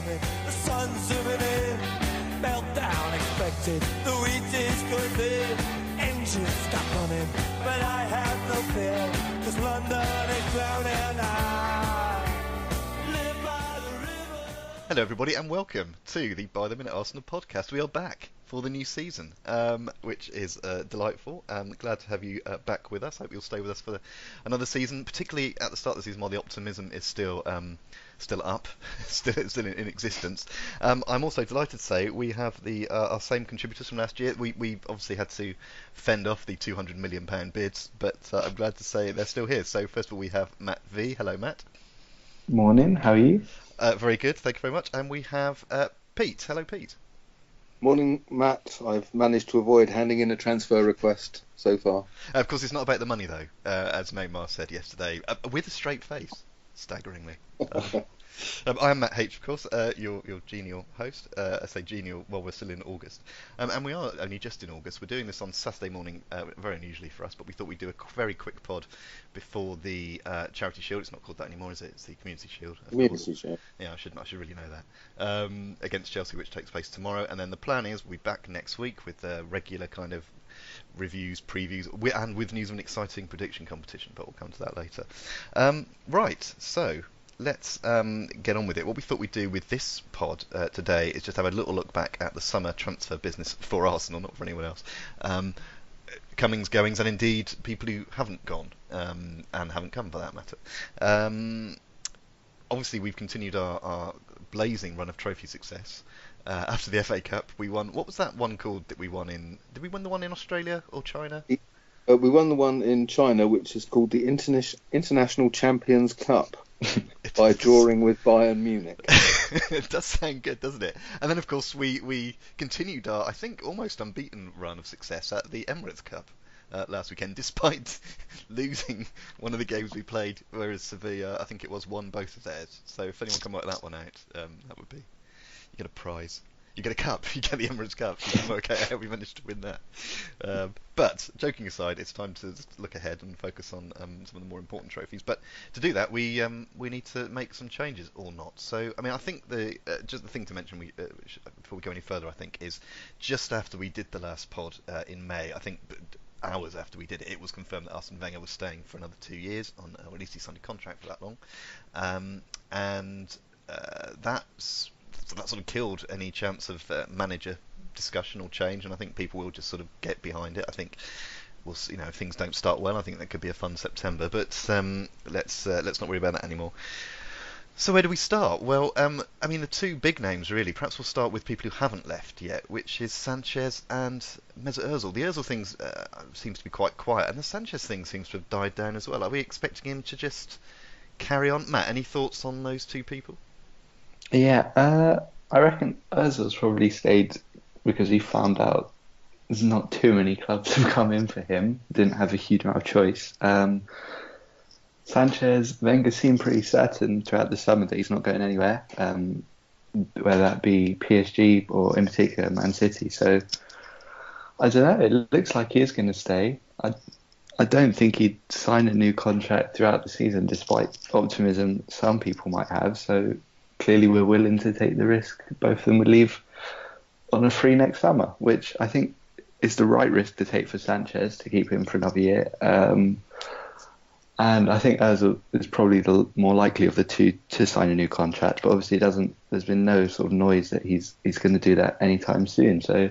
coming, the sun's zooming in, meltdown expected, the wheat is good there, engines stop running, but I have no fear, 'cause London is drowning. I live by the river. Hello everybody and welcome to the By the Minute Arsenal podcast. We are back for the new season, which is delightful. Glad to have you back with us. Hope you'll stay with us for another season, particularly at the start of the season while the optimism is still up, still in existence. I'm also delighted to say we have our same contributors from last year. We obviously had to fend off the £200 million bids, but I'm glad to say they're still here. So first of all we have Matt V. Hello Matt. Morning, how are you? Very good, thank you very much. And we have Pete. Hello Pete. Morning, Matt. I've managed to avoid handing in a transfer request so far. Of course, it's not about the money, though, as Neymar said yesterday, with a straight face, staggeringly. I am Matt H, of course, your genial host. I say genial, well, we're still in August. And we are only just in August. We're doing this on Saturday morning, very unusually for us, but we thought we'd do a very quick pod before the Charity Shield. It's not called that anymore, is it? It's the Community Shield. Community Shield. Yeah, I should really know that. Against Chelsea, which takes place tomorrow. And then the plan is we'll be back next week with regular kind of reviews, previews, and with news of an exciting prediction competition, but we'll come to that later. Right, so let's get on with it. What we thought we'd do with this pod today is just have a little look back at the summer transfer business for Arsenal, not for anyone else. Comings, goings, and indeed people who haven't gone and haven't come for that matter. Obviously, we've continued our blazing run of trophy success. After the FA Cup, we won. What was that one called that we won in? Did we win the one in Australia or China? We won the one in China, which is called the International Champions Cup. By drawing with Bayern Munich. It does sound good, doesn't it? And then, of course, we continued our, I think, almost unbeaten run of success at the Emirates Cup last weekend, despite losing one of the games we played, whereas Sevilla, I think it was, won both of theirs. So if anyone can work that one out, that would be... You get a prize. You get a cup. You get the Emirates Cup. You can work out how we managed to win that. But joking aside, it's time to look ahead and focus on some of the more important trophies. But to do that, we need to make some changes or not. So I mean, I think just the thing to mention before we go any further, I think, is just after we did the last pod in May, I think hours after we did it, it was confirmed that Arsene Wenger was staying for another 2 years, or at least he signed a contract for that long, and that sort of killed any chance of manager discussion or change, and I think people will just sort of get behind it. I think we'll see, if things don't start well, I think that could be a fun September. But let's not worry about that anymore. So where do we start? Well, I mean the two big names really. Perhaps we'll start with people who haven't left yet, which is Sanchez and Mesut Ozil. The Ozil thing seems to be quite quiet, and the Sanchez thing seems to have died down as well. Are we expecting him to just carry on? Matt, any thoughts on those two people? Yeah, I reckon Ozil's probably stayed because he found out there's not too many clubs have come in for him. Didn't have a huge amount of choice. Sanchez, Wenger seemed pretty certain throughout the summer that he's not going anywhere, whether that be PSG or in particular Man City. So I don't know. It looks like he is going to stay. I don't think he'd sign a new contract throughout the season, despite optimism some people might have. So clearly we're willing to take the risk. Both of them would leave on a free next summer, which I think is the right risk to take for Sanchez to keep him for another year. And I think Ozil is probably the more likely of the two to sign a new contract, but obviously there's been no sort of noise that he's going to do that anytime soon. So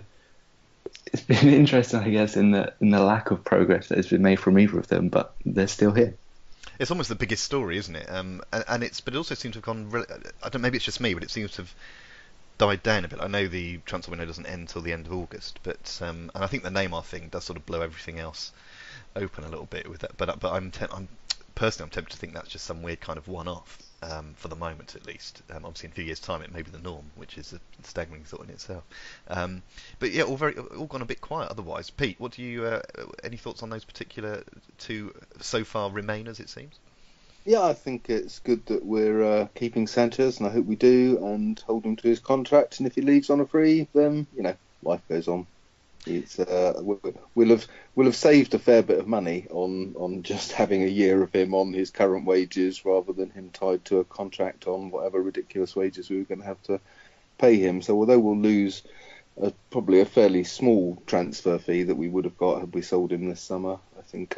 it's been interesting, I guess, in the lack of progress that has been made from either of them, but they're still here. It's almost the biggest story, isn't it? But it also seems to have gone. I don't. Maybe it's just me, but it seems to have died down a bit. I know the transfer window doesn't end till the end of August, but and I think the Neymar thing does sort of blow everything else open a little bit with that. But I'm personally tempted to think that's just some weird kind of one-off for the moment, at least. Obviously, in a few years' time, it may be the norm, which is a staggering thought in itself. But yeah, all gone a bit quiet. Otherwise, Pete, what do you? Any thoughts on those particular two so far remainers? It seems. Yeah, I think it's good that we're keeping Sanchez, and I hope we do, and hold him to his contract. And if he leaves on a free, then life goes on. It's we'll have saved a fair bit of money on just having a year of him on his current wages rather than him tied to a contract on whatever ridiculous wages we were going to have to pay him. So although we'll lose probably a fairly small transfer fee that we would have got had we sold him this summer, I think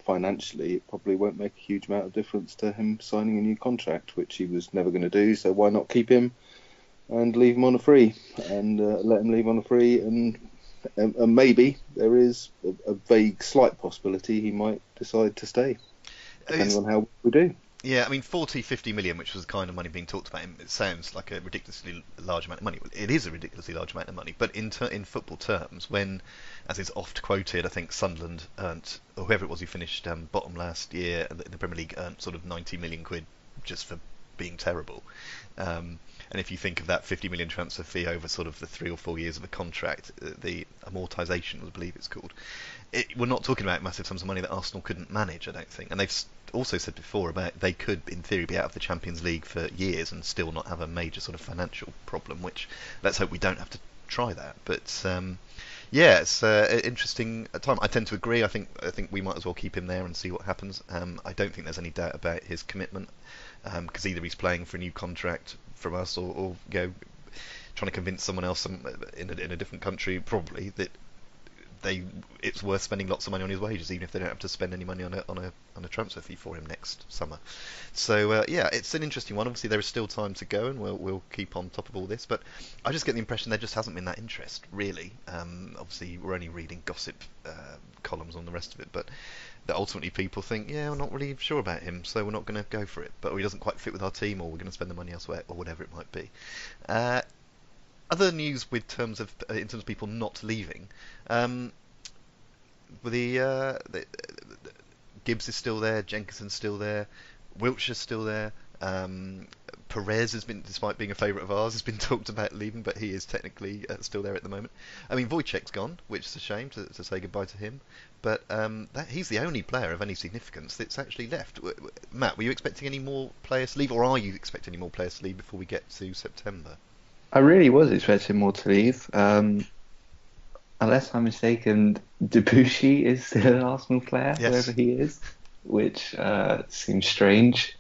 financially it probably won't make a huge amount of difference to him signing a new contract, which he was never going to do. So why not keep him and leave him on a free, and let him leave on a free, and maybe there is a vague, slight possibility he might decide to stay, depending on how we do. Yeah, I mean, 40, 50 million, which was the kind of money being talked about, it sounds like a ridiculously large amount of money. It is a ridiculously large amount of money, but in football terms, when, as is oft quoted, I think Sunderland earned, or whoever it was who finished bottom last year in the Premier League, earned sort of 90 million quid just for being terrible. And if you think of that 50 million transfer fee over sort of the 3 or 4 years of a contract, the amortisation, I believe it's called, we're not talking about massive sums of money that Arsenal couldn't manage, I don't think. And they've also said before about they could, in theory, be out of the Champions League for years and still not have a major sort of financial problem, which let's hope we don't have to try that. But yeah, it's an interesting time. I tend to agree. I think we might as well keep him there and see what happens. I don't think there's any doubt about his commitment, because either he's playing for a new contract from us, or trying to convince someone else in a different country probably that it's worth spending lots of money on his wages, even if they don't have to spend any money on a transfer fee for him next summer. So yeah, it's an interesting one. Obviously there is still time to go, and we'll keep on top of all this, but I just get the impression there just hasn't been that interest really. Obviously we're only reading gossip columns on the rest of it, but that ultimately people think, yeah, we're not really sure about him, so we're not going to go for it, but he doesn't quite fit with our team, or we're going to spend the money elsewhere, or whatever it might be. Other news in terms of people not leaving, the Gibbs is still there, Jenkinson's still there, Wiltshire's still there. Perez has been, despite being a favourite of ours, has been talked about leaving, but he is technically still there at the moment. I mean, Wojciech's gone, which is a shame to say goodbye to him, but he's the only player of any significance that's actually left. Matt, were you expecting any more players to leave, or are you expecting any more players to leave before we get to September? I really was expecting more to leave. Unless I'm mistaken, Debuchy is still an Arsenal player, yes, wherever he is, which seems strange.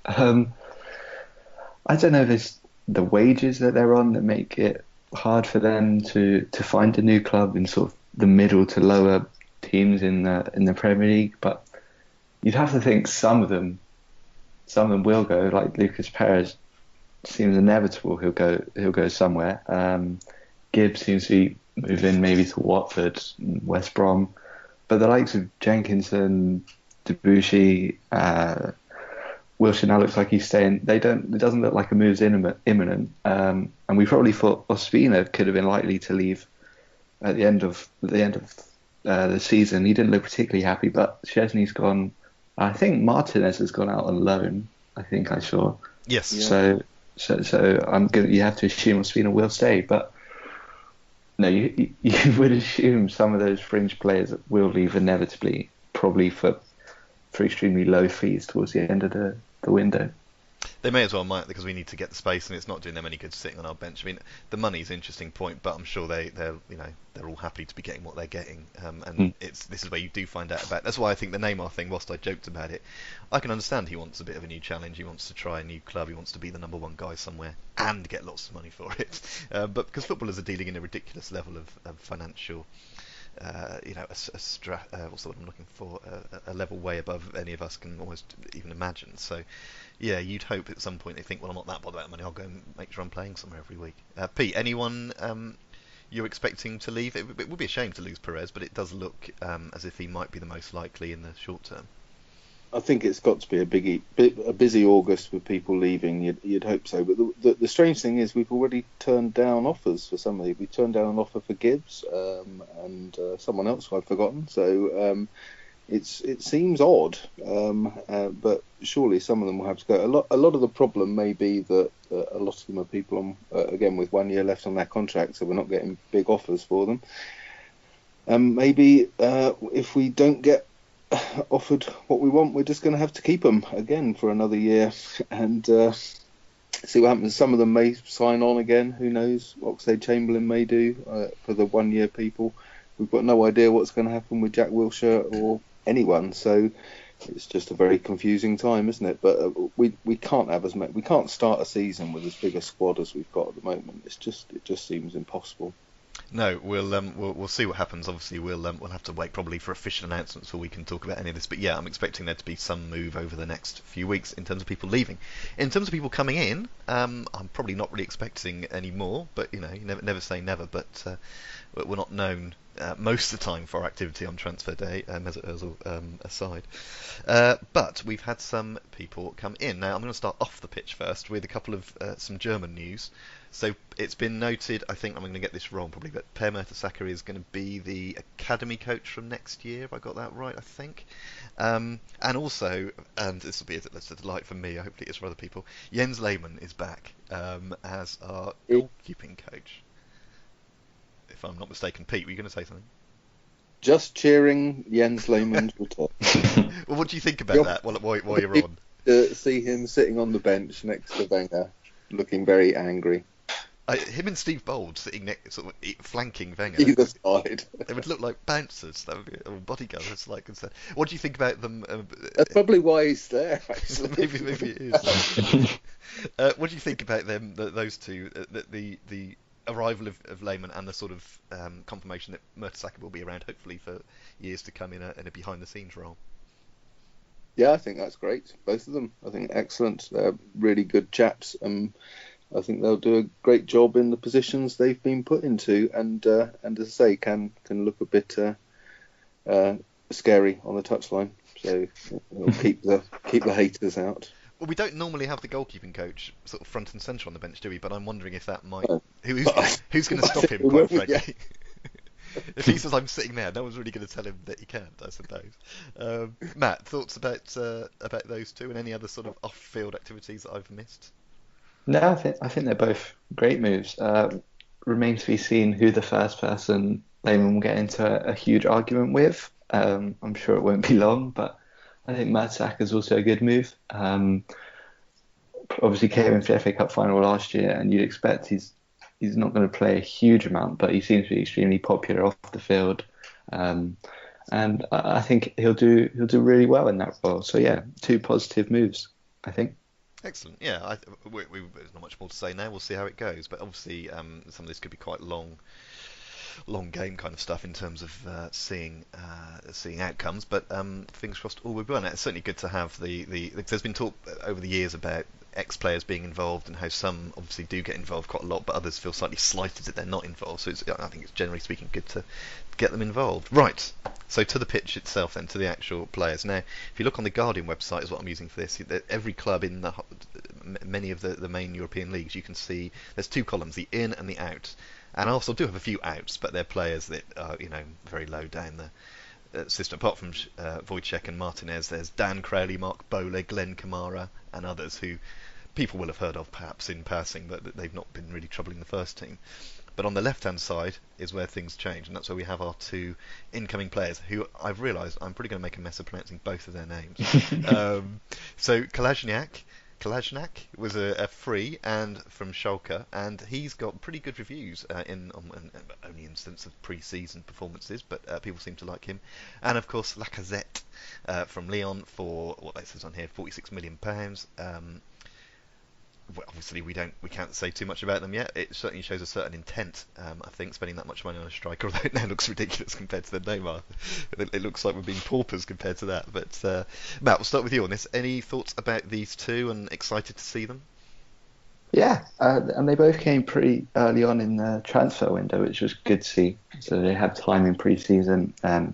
I don't know if it's the wages that they're on that make it hard for them to find a new club in sort of the middle to lower teams in the Premier League, but you'd have to think some of them will go. Like Lucas Perez seems inevitable he'll go somewhere. Gibbs seems to be moving maybe to Watford, West Brom, but the likes of Jenkinson, Debuchy, Wilshere now looks like he's staying. It doesn't look like a move's imminent. And we probably thought Ospina could have been likely to leave at the end of the season. He didn't look particularly happy, but Szczesny's gone. I think Martinez has gone out on loan. I think I saw. Yes. Yeah. So you have to assume Ospina will stay, but no, you would assume some of those fringe players will leave inevitably, probably for extremely low fees towards the end of the window. They may as well, might, because we need to get the space, and it's not doing them any good sitting on our bench. I mean, the money's an interesting point, but I'm sure they're all happy to be getting what they're getting, and this is where you do find out about. That's why I think the Neymar thing, whilst I joked about it, I can understand he wants a bit of a new challenge. He wants to try a new club. He wants to be the number one guy somewhere and get lots of money for it. But because footballers are dealing in a ridiculous level of financial. What's the word I'm looking for? A level way above any of us can almost even imagine. So, yeah, you'd hope at some point they think, well, I'm not that bothered about money. I'll go and make sure I'm playing somewhere every week. Pete, anyone you're expecting to leave? It would be a shame to lose Perez, but it does look as if he might be the most likely in the short term. I think it's got to be a busy August with people leaving. You'd hope so. But the strange thing is we've already turned down offers for somebody. We turned down an offer for Gibbs and someone else who I've forgotten. So it seems odd. But surely some of them will have to go. A lot of the problem may be that a lot of them are people on again with 1 year left on their contract, so we're not getting big offers for them. Maybe if we don't get offered what we want, we're just going to have to keep them again for another year and see what happens. Some of them may sign on again, who knows. Oxlade-Chamberlain may do for the 1 year people. we've got no idea what's going to happen with Jack Wilshere or anyone. So it's just a very confusing time, isn't it? But we can't have we can't start a season with as big a squad as we've got at the moment. It just seems impossible. No, we'll see what happens. Obviously, we'll have to wait probably for official announcements before we can talk about any of this. But yeah, I'm expecting there to be some move over the next few weeks in terms of people leaving. In terms of people coming in, I'm probably not really expecting any more. But you never say never. But we're not known most of the time for our activity on transfer day, aside. But we've had some people come in. Now I'm going to start off the pitch first with a couple of some German news. So it's been noted, I think I'm going to get this wrong probably, but Per Mertesacker is going to be the academy coach from next year, if I got that right, I think. And also, and this will be a delight for me, hopefully it's for other people, Jens Lehmann is back as our goalkeeping coach. If I'm not mistaken. Pete, were you going to say something? Just cheering Jens Lehmann's return. Well, what do you think about that while you're on? To see him sitting on the bench next to Wenger, looking very angry. Him and Steve Bold sitting sort of flanking Wenger. Either side. They would look like bouncers, that would be, or bodyguards. What do you think about them? That's probably why he's there, actually. maybe it is. What do you think about them? Those two, the arrival of Lehmann and the sort of confirmation that Mertesacker will be around, hopefully for years to come in a behind-the-scenes role. Yeah, I think that's great. Both of them, I think, excellent. They're really good chaps. I think they'll do a great job in the positions they've been put into, and as I say, can look a bit scary on the touchline. So it'll keep the haters out. Well, we don't normally have the goalkeeping coach sort of front and centre on the bench, do we? But I'm wondering if that might... Who's going to stop him, quite frankly? If he says I'm sitting there, no one's really going to tell him that he can't, I suppose. Matt, thoughts about those two and any other sort of off-field activities that I've missed? No, I think they're both great moves. Remains to be seen who the first person Lehmann will get into a huge argument with. I'm sure it won't be long, but I think Mertesacker is also a good move. Obviously came in for the FA Cup final last year, and you'd expect he's not going to play a huge amount, but he seems to be extremely popular off the field. And I think he'll do really well in that role. So yeah, two positive moves, I think. Excellent. Yeah, there's not much more to say now. We'll see how it goes. But obviously, some of this could be quite long game kind of stuff in terms of seeing outcomes. But fingers crossed, all will be well. It's certainly good to have there's been talk over the years about ex-players being involved and how some obviously do get involved quite a lot, but others feel slightly slighted that they're not involved. So I think it's generally speaking good to get them involved. Right. So to the pitch itself then, to the actual players. Now, if you look on the Guardian website is what I'm using for this, every club in many of the main European leagues, you can see there's two columns, the in and the out. And I also do have a few outs, but they're players that are, very low down the system. Apart from Wojciech and Martinez, there's Dan Crowley, Mark Bowler, Glenn Kamara, and others who people will have heard of perhaps in passing, but they've not been really troubling the first team. But on the left-hand side is where things change, and that's where we have our two incoming players, who I've realised I'm probably going to make a mess of pronouncing both of their names. So Kolasinac was a free and from Schalke, and he's got pretty good reviews in only instance of pre-season performances, but people seem to like him. And of course Lacazette from Lyon for what that says on here, £46 million. Well, obviously we can't say too much about them yet. It certainly shows a certain intent, I think, spending that much money on a striker, although it now looks ridiculous compared to the Neymar. It looks like we're being paupers compared to that. But Matt, we'll start with you on this. Any thoughts about these two, and excited to see them? Yeah, and they both came pretty early on in the transfer window, which was good to see. So they had time in pre-season to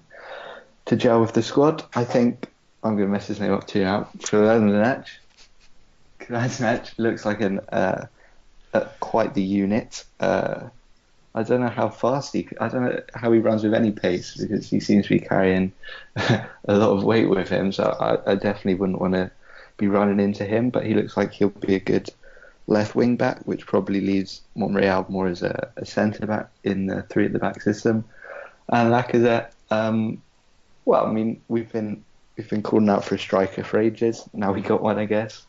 gel with the squad. I think I'm going to mess his name up too now. Kolasinac looks like quite the unit. I don't know how fast I don't know how he runs with any pace, because he seems to be carrying a lot of weight with him. So I definitely wouldn't want to be running into him. But he looks like he'll be a good left wing back, which probably leaves Monreal more as a centre back in the three at the back system. And Lacazette, well, I mean, we've been calling out for a striker for ages. Now we got one, I guess.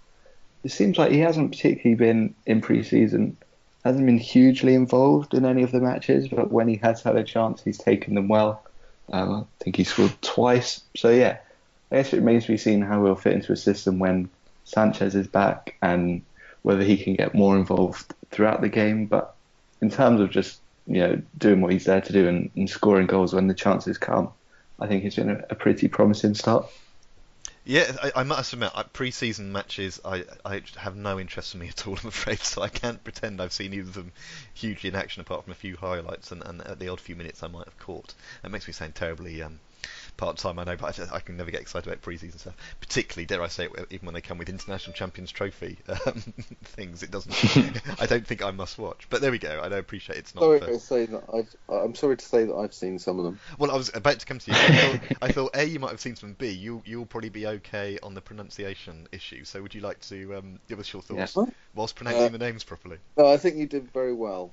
It seems like he hasn't particularly been in pre-season hasn't been hugely involved in any of the matches, but when he has had a chance, he's taken them well. I think he scored twice. So yeah, I guess it remains to be seen how he'll fit into a system when Sanchez is back and whether he can get more involved throughout the game. But in terms of just doing what he's there to do and scoring goals when the chances come, I think it's been a pretty promising start. Yeah, I must admit, pre-season matches, I have no interest in me at all, I'm afraid, so I can't pretend I've seen either of them hugely in action apart from a few highlights and at the odd few minutes I might have caught. That makes me sound terribly part-time, I know, but I can never get excited about pre-season stuff, particularly, dare I say it, even when they come with International Champions Trophy things. It doesn't. I don't think I must watch, but there we go. I don't appreciate it's not. I'm sorry to say that I've seen some of them. Well, I was about to come to you. I thought A, you might have seen some, and B, you'll probably be okay on the pronunciation issue. So would you like to give us your thoughts whilst pronouncing the names properly? No, I think you did very well.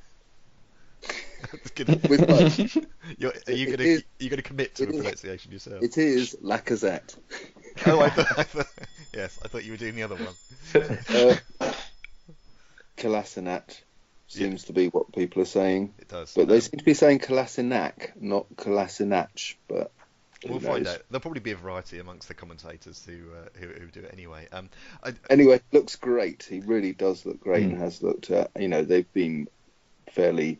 With both. Are you going to commit to a pronunciation yourself? It is Lacazette. Oh, I thought yes, I thought you were doing the other one. Kolasinac seems to be what people are saying. It does, but they seem to be saying Kolasinac, not Kolasinac. But we'll find out. There'll probably be a variety amongst the commentators who do it anyway. Anyway, it looks great. He really does look great and has looked. They've been fairly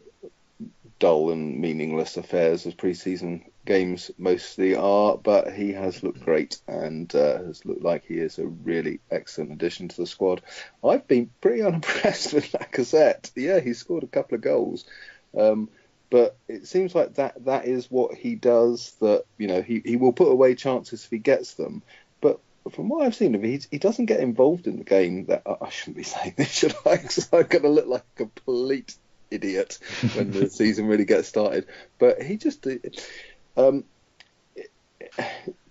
dull and meaningless affairs as pre-season games mostly are, but he has looked great and has looked like he is a really excellent addition to the squad. I've been pretty unimpressed with Lacazette. Yeah, he scored a couple of goals, but it seems like that is what he does. That he will put away chances if he gets them, but from what I've seen of him, he doesn't get involved in the game. That I shouldn't be saying this, should I? Because I'm going to look like a complete idiot when the season really gets started. But he just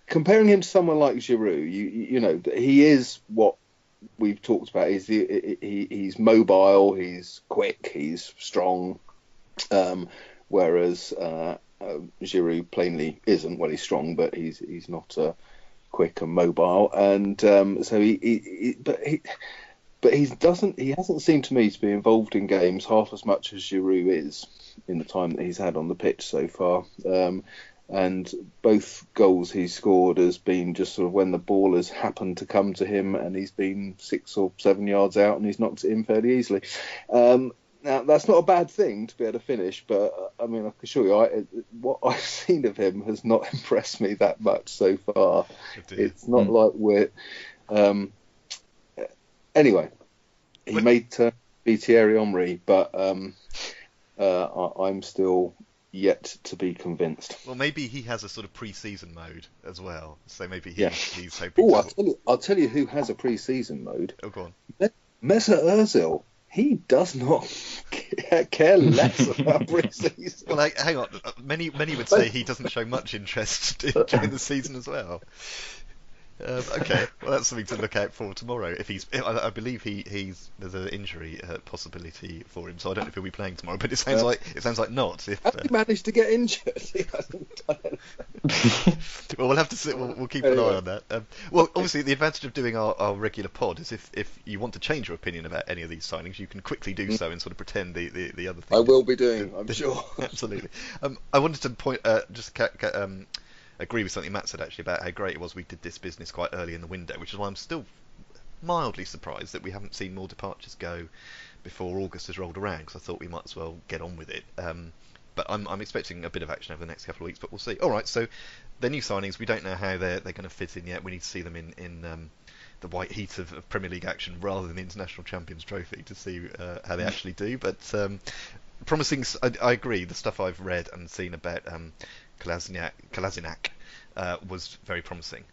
comparing him to someone like Giroud, he is what we've talked about. He's mobile, he's quick, he's strong, whereas Giroud plainly isn't. Well, he's strong, but he's not quick and mobile, and so But he hasn't seemed to me to be involved in games half as much as Giroud is in the time that he's had on the pitch so far. And both goals he's scored has been just sort of when the ball has happened to come to him and he's been 6 or 7 yards out and he's knocked it in fairly easily. Now, that's not a bad thing to be able to finish, but I mean, I can assure you, what I've seen of him has not impressed me that much so far. It's not like we're... Anyway, he may be Thierry Henry, but I'm still yet to be convinced. Well, maybe he has a sort of pre-season mode as well, so maybe he's hoping. Oh, I'll tell you who has a pre-season mode. Oh, go on. Mesut Ozil. He does not care less about pre-season. Well, hang on. Many would say he doesn't show much interest during the season as well. Okay, well that's something to look out for tomorrow. I believe there's an injury possibility for him, so I don't know if he'll be playing tomorrow. But it sounds like not. Has he managed to get injured? Well, we'll have to see. We'll keep an eye on that. Well, obviously the advantage of doing our regular pod is if you want to change your opinion about any of these signings, you can quickly do so and sort of pretend the other thing. I will be doing. I'm sure. Absolutely. I wanted to point agree with something Matt said actually about how great it was we did this business quite early in the window, which is why I'm still mildly surprised that we haven't seen more departures go before August has rolled around, because I thought we might as well get on with it. But I'm expecting a bit of action over the next couple of weeks, but we'll see. All right, so the new signings, we don't know how they're going to fit in yet. We need to see them in the white heat of Premier League action rather than the International Champions Trophy to see how they actually do. But promising, I agree. The stuff I've read and seen about Kolasinac was very promising.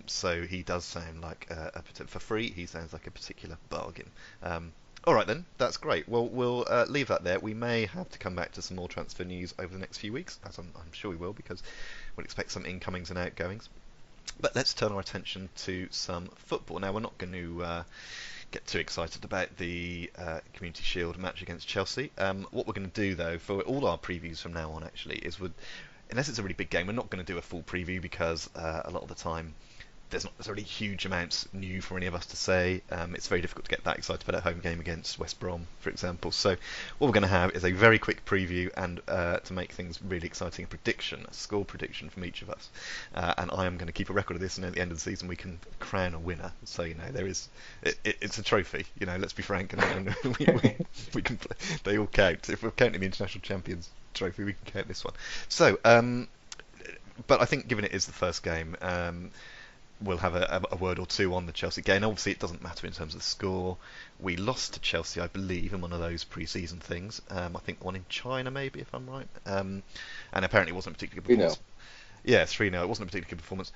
So he does sound like for free. He sounds like a particular bargain. All right then, that's great. Well, we'll leave that there. We may have to come back to some more transfer news over the next few weeks, as I'm sure we will, because we'll expect some incomings and outgoings. But let's turn our attention to some football. Now, we're not going to get too excited about the Community Shield match against Chelsea. What we're going to do, though, for all our previews from now on, actually, is unless it's a really big game, we're not going to do a full preview because a lot of the time there's not necessarily huge amounts new for any of us to say. It's very difficult to get that excited about a home game against West Brom, for example. So what we're going to have is a very quick preview and to make things really exciting, a score prediction from each of us. And I am going to keep a record of this, and at the end of the season we can crown a winner. So it's a trophy. Let's be frank, and we can play, they all count. If we're counting the International Champions Trophy, we can count this one. So, but I think given it is the first game, we'll have a word or two on the Chelsea game. Obviously, it doesn't matter in terms of the score. We lost to Chelsea, I believe, in one of those pre-season things. I think one in China, maybe, if I'm right. And apparently, it wasn't a particularly good performance. 3-0. Yeah, 3-0. It wasn't a particularly good performance.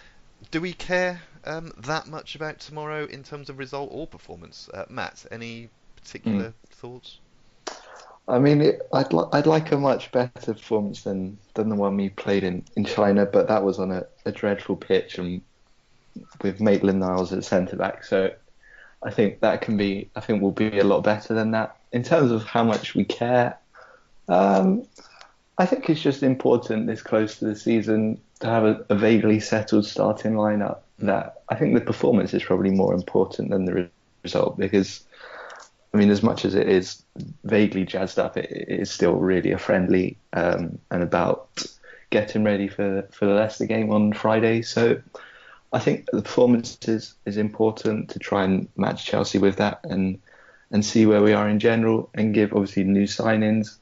Do we care that much about tomorrow in terms of result or performance? Matt, any particular thoughts? I mean, I'd like a much better performance than the one we played in China, but that was on a dreadful pitch and with Maitland-Niles at centre-back, so I think will be a lot better than that. In terms of how much we care, I think it's just important this close to the season to have a vaguely settled starting lineup. That I think the performance is probably more important than the result, because I mean, as much as it is vaguely jazzed up, it is still really a friendly and about getting ready for the Leicester game on Friday. So I think the performance is important to try and match Chelsea with that and see where we are in general, and give obviously new signings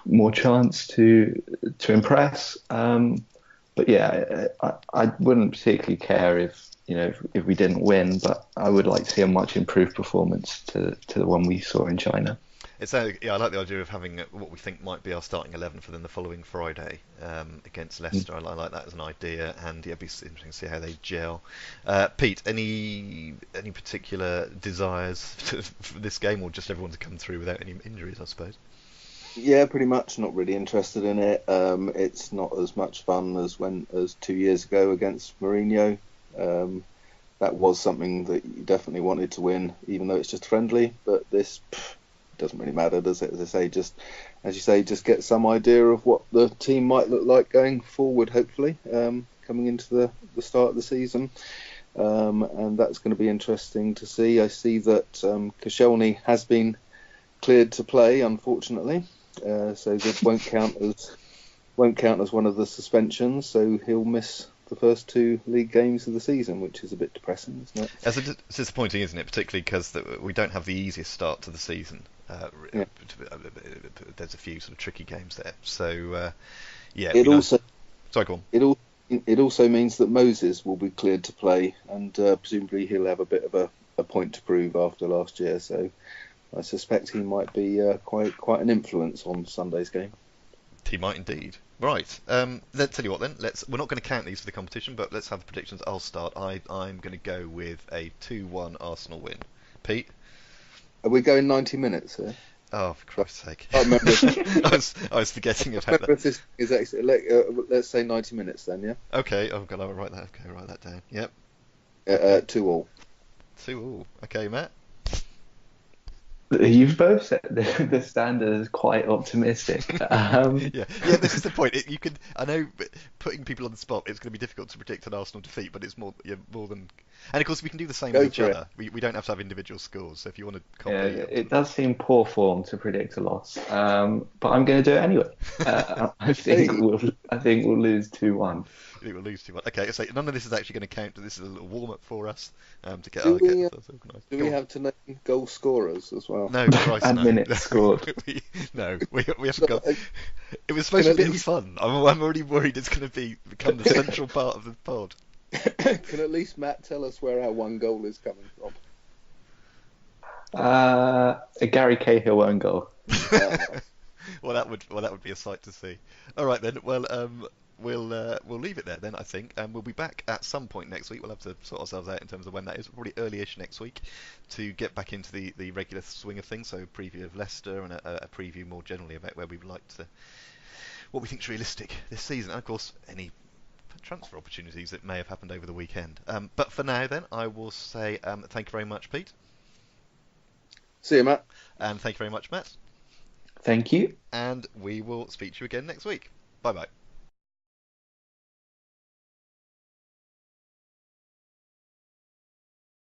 more chance to impress. But yeah, I wouldn't particularly care if we didn't win, but I would like to see a much improved performance to the one we saw in China. I like the idea of having what we think might be our starting 11 for then the following Friday against Leicester. I like that as an idea, and it'd be interesting to see how they gel. Pete, any particular desires for this game, or just everyone to come through without any injuries, I suppose? Yeah, pretty much. Not really interested in it. It's not as much fun as 2 years ago against Mourinho. That was something that you definitely wanted to win, even though it's just friendly. But this doesn't really matter, does it? As you say, just get some idea of what the team might look like going forward, hopefully, coming into the start of the season. And that's going to be interesting to see. I see that Koscielny has been cleared to play, unfortunately, so this won't count as one of the suspensions. So he'll miss the first 2 league games of the season, which is a bit depressing, isn't it? It's disappointing, isn't it? Particularly because we don't have the easiest start to the season. Yeah. There's a few sort of tricky games there. So yeah. Sorry, go on. It also means that Moses will be cleared to play, and presumably he'll have a bit of a point to prove after last year. So I suspect he might be quite an influence on Sunday's game. He might indeed. Right. Let's tell you what then. We're not going to count these for the competition, but let's have the predictions. I'll start. I'm going to go with a 2-1 Arsenal win. Pete? Are we going 90 minutes here? Oh, for Christ's sake! I remember. I was forgetting about that. This is actually, let's say 90 minutes then, yeah. Okay. I've got to write that. Okay, write that down. Yep. 2-2. 2-2. Okay, Matt. You've both set the standard as quite optimistic. Yeah. This is the point. I know, putting people on the spot, it's going to be difficult to predict an Arsenal defeat, but it's more than. And of course, we can do the same with each other. We don't have to have individual scores. So if you want to copy, it does seem poor form to predict a loss, but I'm going to do it anyway. I think we'll lose 2-1. I think we'll lose 2-1. Okay, so none of this is actually going to count. This is a little warm up for us to get ourselves organised. Do we have to name goal scorers as well? No, Christ, and no. minutes scored. we haven't got. It was supposed to be fun. I'm already worried it's going to become the central part of the pod. Can at least Matt tell us where our one goal is coming from? A Gary Cahill own goal. Well, that would be a sight to see. All right then. Well, we'll leave it there then, I think, and we'll be back at some point next week. We'll have to sort ourselves out in terms of when that is. Probably early-ish next week to get back into the regular swing of things. So a preview of Leicester and a preview more generally about where we would like to, what we think is realistic this season, and of course any transfer opportunities that may have happened over the weekend. But for now then, I will say thank you very much, Pete. See you, Matt. And thank you very much, Matt. Thank you. And we will speak to you again next week. Bye-bye.